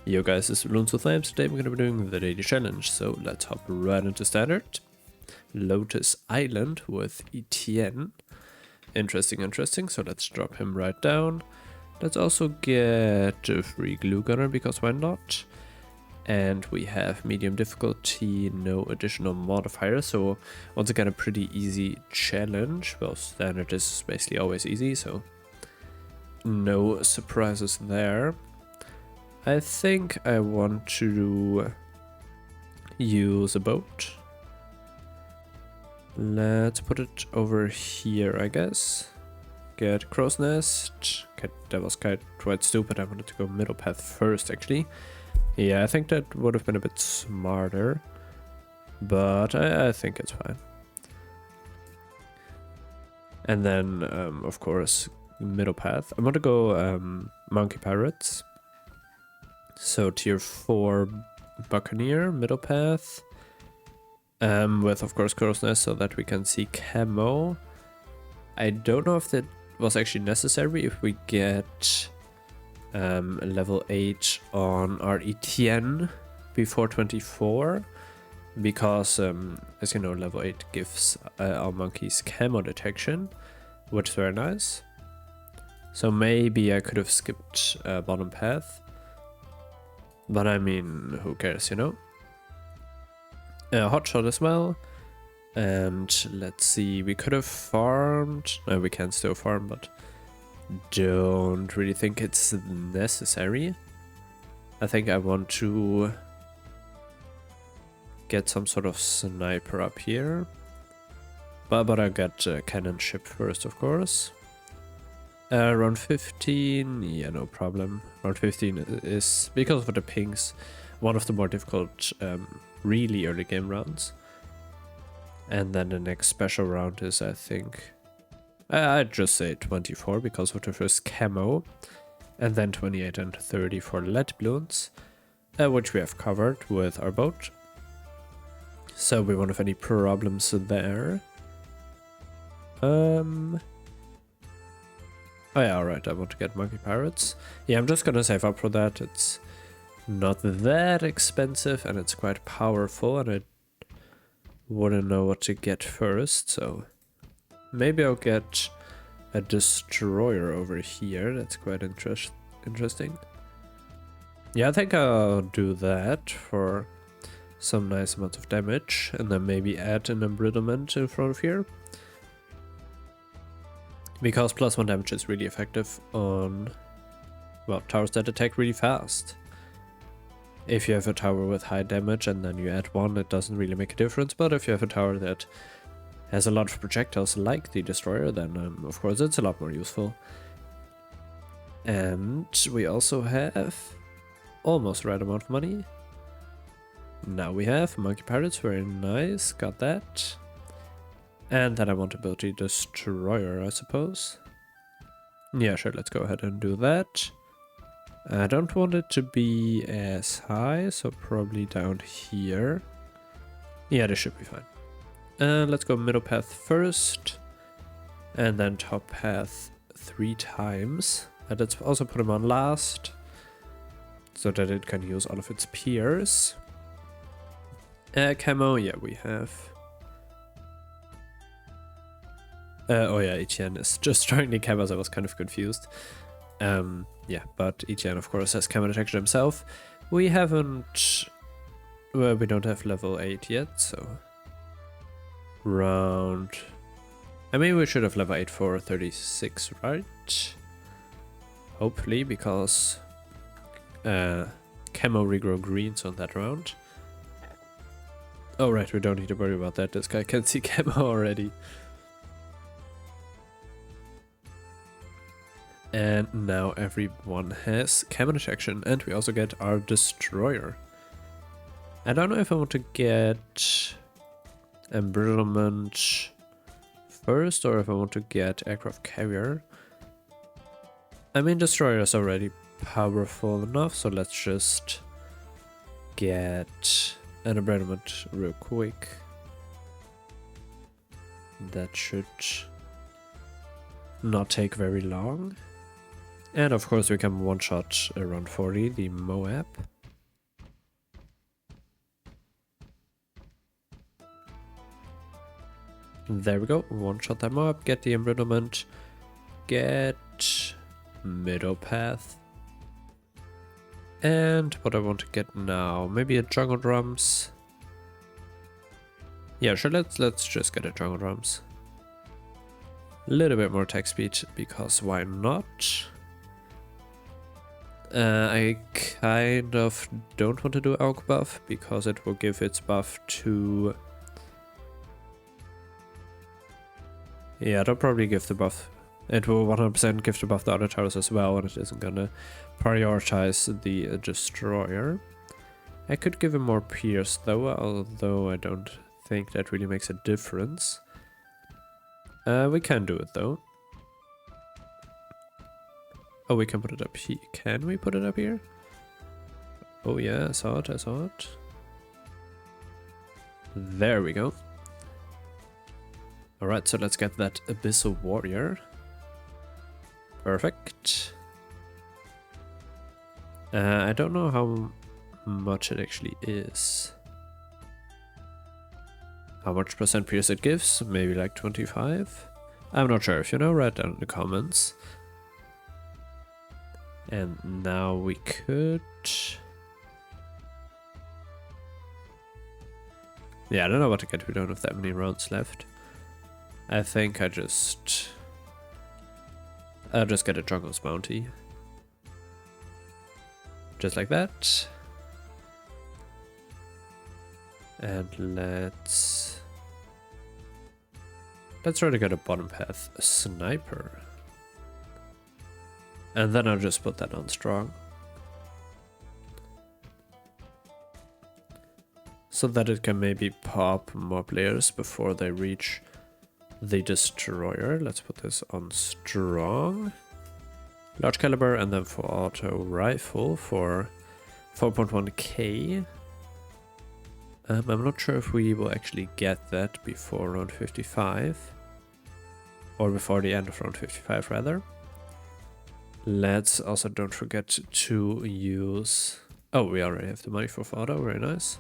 Yo guys, this is Balloons with Flames. Today we're going to be doing the daily challenge, so let's hop right into standard. Lotus Island with Etienne. Interesting, so let's drop him right down. Let's also get a free glue gunner, because why not? And we have medium difficulty, no additional modifiers, so once again a pretty easy challenge. Well, standard is basically always easy, so no surprises there. I think I want to use a boat. Let's put it over here, I guess. Get Crow's Nest. Okay, that was quite stupid. I wanted to go middle path first, actually. Yeah, I think that would have been a bit smarter. But I think it's fine. And then, of course, middle path. I want to go Monkey Pirates. So tier 4 Buccaneer, middle path. With of course Crow's Nest so that we can see camo. I don't know if that was actually necessary if we get level 8 on our Etienne before 24. Because as you know, level 8 gives our monkeys camo detection, which is very nice. So maybe I could have skipped bottom path. But I mean, who cares, you know? Hotshot as well. And let's see, we could have farmed. No, we can still farm, but don't really think it's necessary. I think I want to get some sort of sniper up here. But I'll get cannon ship first, of course. Round 15, yeah, no problem. Round 15 is, because of the pings, one of the more difficult really early game rounds. And then the next special round is, I think, I'd just say 24 because of the first camo. And then 28 and 30 for lead balloons, which we have covered with our boat. So we won't have any problems there. Oh yeah, alright, I want to get Monkey Pirates. Yeah, I'm just gonna save up for that. It's not that expensive and it's quite powerful, and I wouldn't know what to get first, so maybe I'll get a destroyer over here. That's quite interesting. Yeah, I think I'll do that for some nice amount of damage, and then maybe add an embrittlement in front of here. Because +1 damage is really effective on, well, towers that attack really fast. If you have a tower with high damage and then you add 1, it doesn't really make a difference. But if you have a tower that has a lot of projectiles like the destroyer, then of course it's a lot more useful. And we also have almost the right amount of money. Now we have Monkey Pirates, very nice, got that. And then I want to build the destroyer, I suppose. Yeah, sure, let's go ahead and do that. I don't want it to be as high, so probably down here. Yeah, this should be fine. Let's go middle path first. And then top path 3 times. And let's also put him on last, so that it can use all of its peers. Camo, yeah, we have. Oh yeah, Etienne is just trying the camos. I was kind of confused. Yeah, but Etienne of course has camo detection himself. We haven't, well, we don't have level 8 yet, so round, I mean, we should have level 8 for 36, right? Hopefully, because camo regrow greens on that round. Oh right, we don't need to worry about that. This guy can see camo already. And now everyone has camo detection, and we also get our destroyer. I don't know if I want to get embrittlement first or if I want to get aircraft carrier. I mean, destroyer is already powerful enough, so let's just get an embrittlement real quick. That should not take very long. And of course we can one-shot around 40, the Moab. There we go. One-shot them up. Get the environment. Get middle path. And what I want to get now, maybe a jungle drums. Yeah, sure. Let's just get a jungle drums. A little bit more attack speed because why not? I kind of don't want to do Aug buff because it will give its buff to. Yeah, it'll probably give the buff. It will 100% give the buff to other towers as well, and it isn't gonna prioritize the destroyer. I could give him more pierce though, although I don't think that really makes a difference. We can do it though. Oh, we can put it up here. Can we put it up here? Oh yeah, I saw it, I saw it. There we go. Alright, so let's get that Abyssal Warrior. Perfect. I don't know how much it actually is. How much percent pierce it gives? Maybe like 25? I'm not sure. If you know, write down in the comments. And now we could... Yeah, I don't know what to get. We don't have that many rounds left. I think I'll just get a Jungle's Bounty. Just like that. And let's try to get a bottom path sniper. And then I'll just put that on strong. So that it can maybe pop more players before they reach the destroyer. Let's put this on strong. Large caliber, and then for auto rifle for 4.1k. I'm not sure if we will actually get that before round 55. Or before the end of round 55 rather. Let's also don't forget to use... Oh, we already have the money for auto, very nice.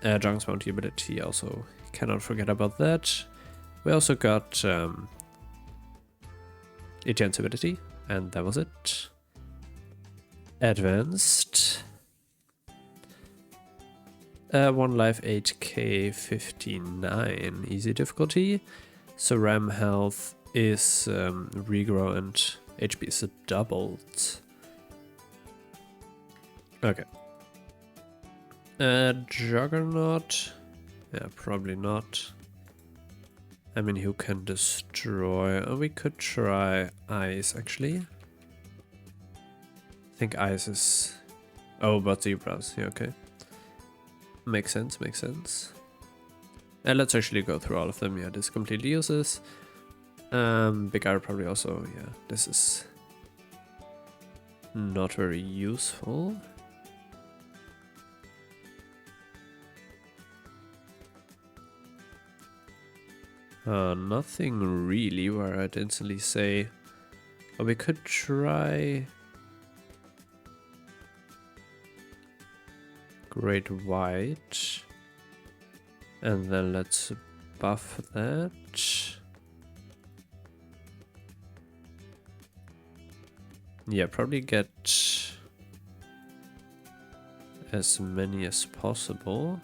Jungle's Bounty ability also, cannot forget about that. We also got Etienne's ability, and that was it. Advanced. 1 life, 8k, 59. Easy difficulty. So Ram health is regrow and HP is doubled. Okay. Juggernaut? Yeah, probably not. I mean, who can destroy? Oh, we could try Ice, actually. I think Ice is... Oh, but Zebras. Yeah, okay. Makes sense, makes sense. And let's actually go through all of them. Yeah, this completely useless. Big Eye probably also, yeah, this is not very useful. Nothing really where I'd instantly say, oh, we could try Great White, and then let's buff that. Yeah, probably get as many as possible.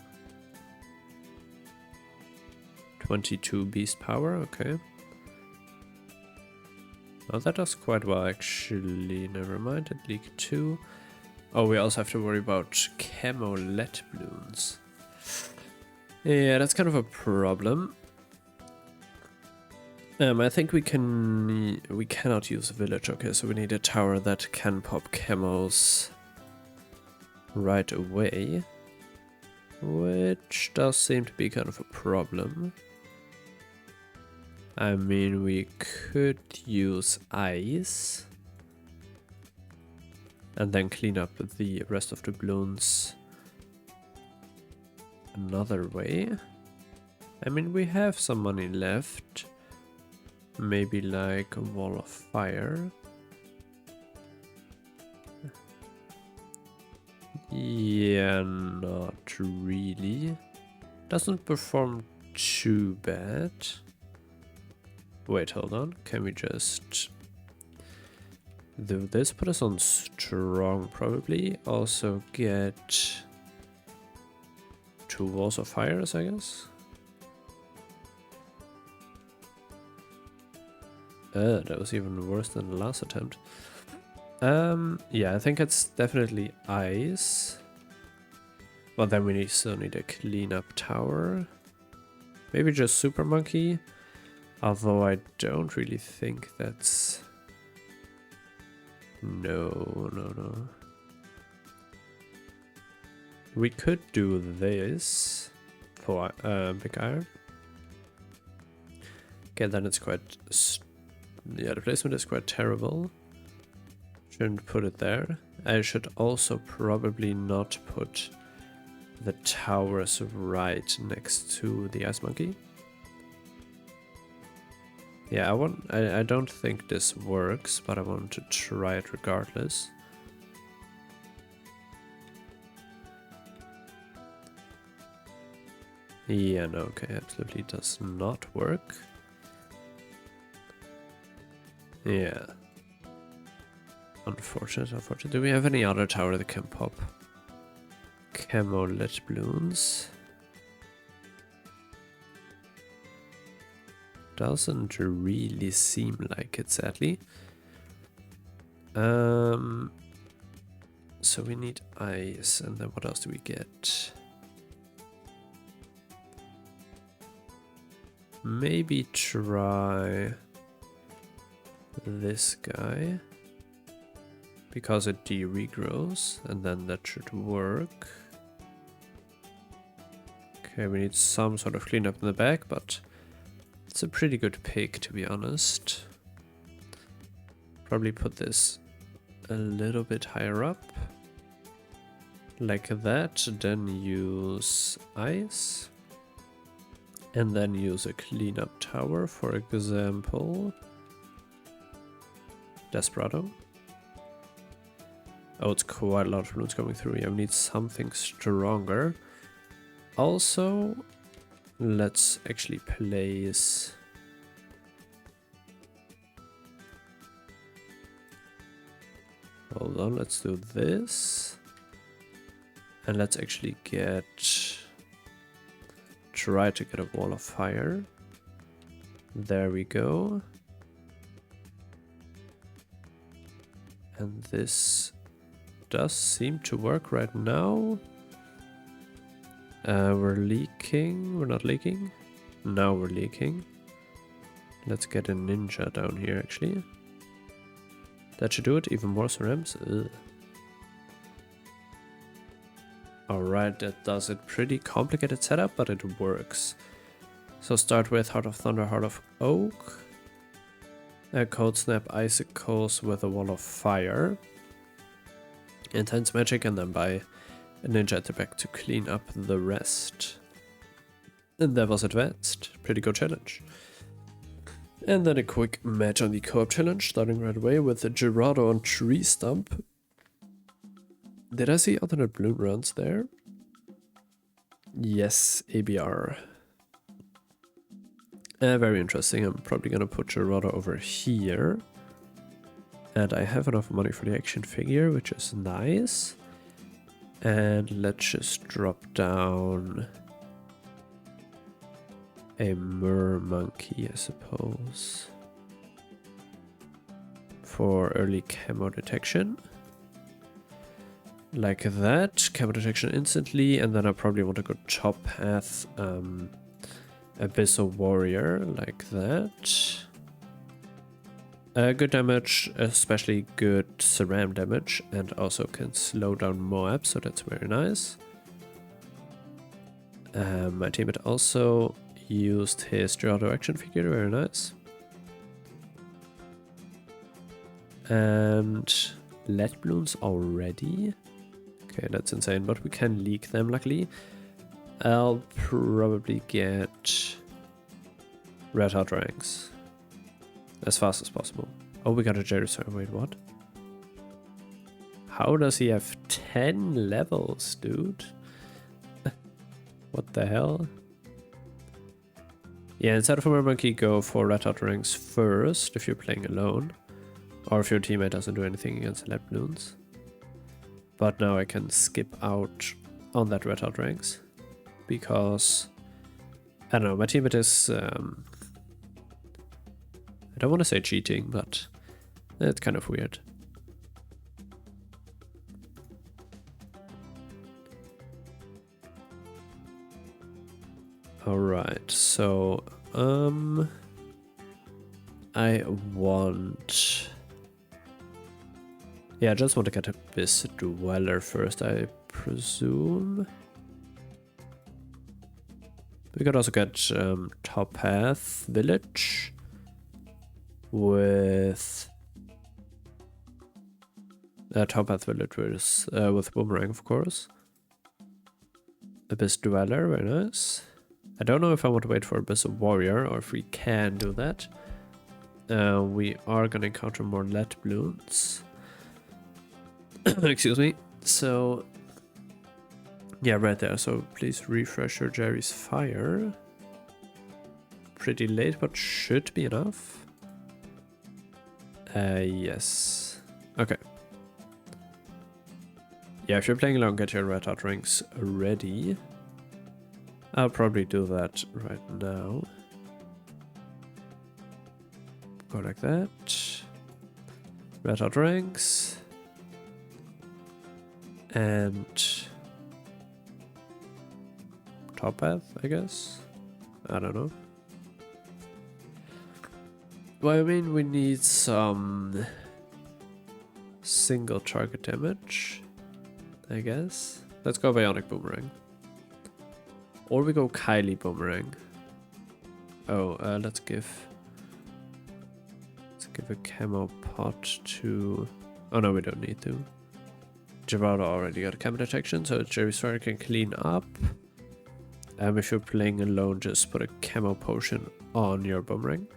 22 beast power, okay. Oh, that does quite well actually. Never mind, at League 2. Oh, we also have to worry about camo let balloons. Yeah, that's kind of a problem. I think we cannot use a village, okay, so we need a tower that can pop camos right away. Which does seem to be kind of a problem. I mean, we could use ice. And then clean up the rest of the balloons another way. I mean, we have some money left. Maybe like a wall of fire. Yeah, not really. Doesn't perform too bad. Wait, hold on. Can we just do this? Put us on strong, probably. Also get 2 walls of fires, I guess. That was even worse than the last attempt. Yeah, I think it's definitely ice. But then we still need a cleanup tower. Maybe just super monkey. Although I don't really think that's... No. We could do this for big iron. Okay, then it's quite... Yeah, the placement is quite terrible. Shouldn't put it there. I should also probably not put the towers right next to the ice monkey. Yeah, I don't think this works, but I want to try it regardless. Yeah, no, okay, absolutely does not work. Yeah. Unfortunate. Do we have any other tower that can pop camo lit balloons? Doesn't really seem like it, sadly. So we need ice, and then what else do we get? Maybe try this guy, because it de-regrows, and then that should work. Okay, we need some sort of cleanup in the back, but it's a pretty good pick, to be honest. Probably put this a little bit higher up, like that, then use ice, and then use a cleanup tower, for example, Desperado. Oh, it's quite a lot of balloons coming through. Yeah, we need something stronger. Also, let's actually place... Hold on, let's do this. And let's actually try to get a wall of fire. There we go. And this does seem to work right now. We're leaking. We're not leaking. Now we're leaking. Let's get a ninja down here, actually. That should do it. Even more cerams. Alright, that does it. Pretty complicated setup, but it works. So start with Heart of Thunder, Heart of Oak. Cold Snap, Icicles with a Wall of Fire. Intense Magic, and then buy a Ninja at the back to clean up the rest. And that was advanced. Pretty good challenge. And then a quick match on the co-op challenge, starting right away with a Gerardo on Tree Stump. Did I see alternate balloon rounds there? Yes, ABR. Very interesting. I'm probably gonna put Gerardo over here. And I have enough money for the action figure, which is nice. And let's just drop down a mer monkey, I suppose, for early camo detection. Like that, camo detection instantly, and then I probably want to go top path Abyssal Warrior, like that. Good damage, especially good Ceram damage, and also can slow down Moab, so that's very nice. My teammate also used his Gerardo action figure, very nice. And lead balloons already? Okay, that's insane, but we can leak them, luckily. I'll probably get red hot ranks as fast as possible. Oh, we got a Jerusalem. Wait, what? How does he have 10 levels, dude? What the hell? Yeah, instead of a monkey, go for red hot rings first if you're playing alone. Or if your teammate doesn't do anything against lead balloons. But now I can skip out on that red hot rings. Because, I don't know, my teammate is, I don't want to say cheating, but it's kind of weird. Alright, so, I want... Yeah, I just want to get this dweller first, I presume. We could also get top path village with top path village with boomerang, of course. Abyss dweller, very nice. I don't know if I want to wait for Abyss warrior or if we can do that. We are gonna encounter more lead balloons. Excuse me. So yeah, right there. So please refresh your Jerry's fire. Pretty late, but should be enough. Yes. Okay. Yeah, if you're playing along, get your red hot rings ready. I'll probably do that right now. Go like that. Red hot rings. And top path, I guess. I don't know. Well, I mean, we need some single target damage, I guess. Let's go Bionic Boomerang. Or we go Kylie Boomerang. Oh, let's give a camo pot to... Oh no, we don't need to. Gerardo already got a camo detection, so Jerry's Fire can clean up. If you're playing alone, just put a camo potion on your boomerang.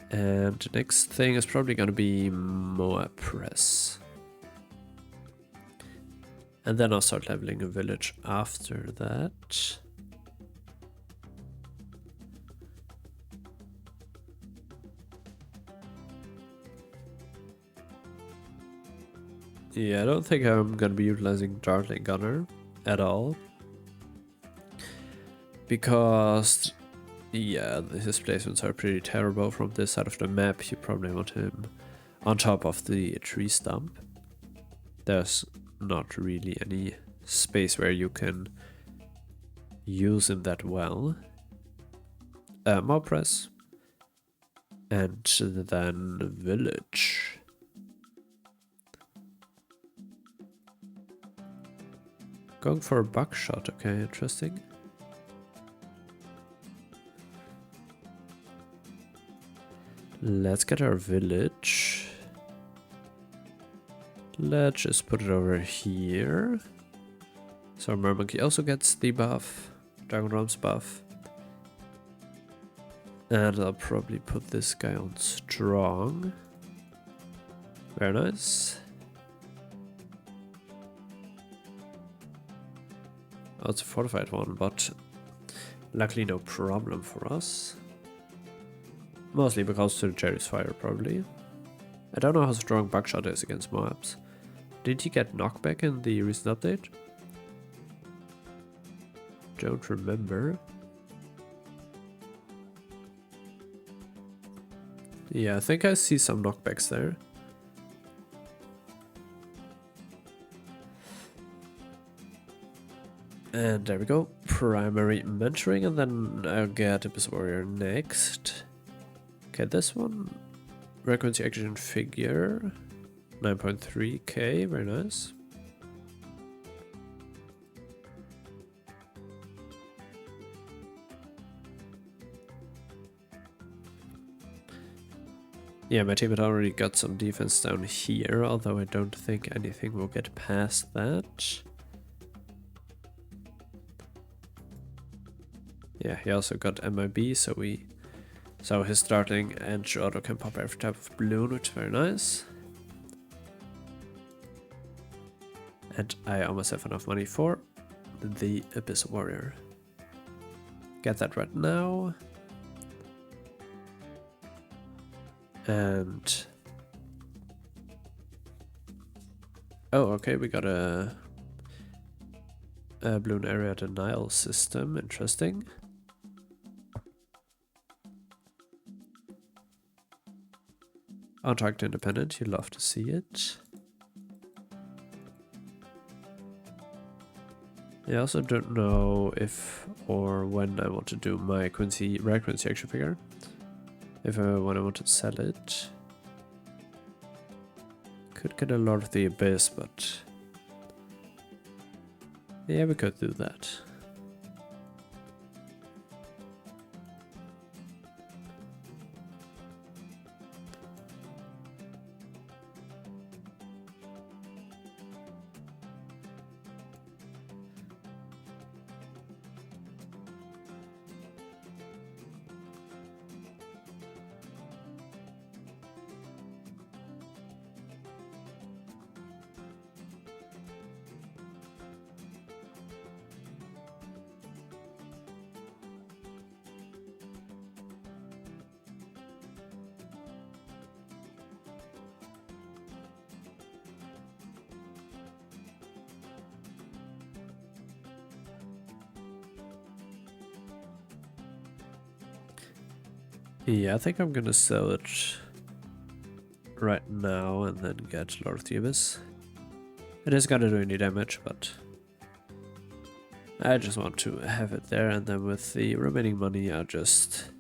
And the next thing is probably gonna be Moab Press. And then I'll start leveling a village after that. Yeah, I don't think I'm gonna be utilizing Dartling Gunner at all. Because, yeah, his placements are pretty terrible from this side of the map. You probably want him on top of the tree stump. There's not really any space where you can use him that well. Mob press. And then village. Going for a buckshot, okay, interesting. Let's get our village. Let's just put it over here. So Mermonkey also gets the buff, Dragon Drum's buff. And I'll probably put this guy on strong. Very nice. Oh, it's a fortified one, but luckily no problem for us. Mostly because of Jerry's Fire, probably. I don't know how strong Buckshot is against Moabs. Did he get knockback in the recent update? Don't remember. Yeah, I think I see some knockbacks there. And there we go. Primary mentoring, and then I'll get Abyss Warrior next. Okay, this one. Frequency action figure. 9.3k, very nice. Yeah, my team had already got some defense down here, although I don't think anything will get past that. Yeah, he also got MIB, so his starting and auto can pop every type of balloon, which is very nice. And I almost have enough money for the Abyss Warrior. Get that right now. And... oh, okay, we got a balloon area denial system. Interesting. On-target independent, you love to see it. I also don't know if or when I want to do my rare Quincy action figure. When I want to sell it. Could get a lot of the Abyss, but yeah, we could do that. Yeah, I think I'm gonna sell it right now and then get Lord of the Abyss. It is gonna do any damage, but I just want to have it there, and then with the remaining money I'll just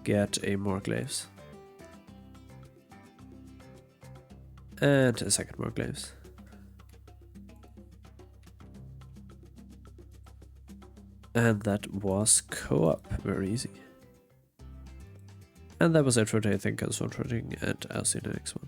get a more glaives. And a second more glaives. And that was co-op, very easy. And that was it for today. Thank you guys for watching, and I'll see you in the next one.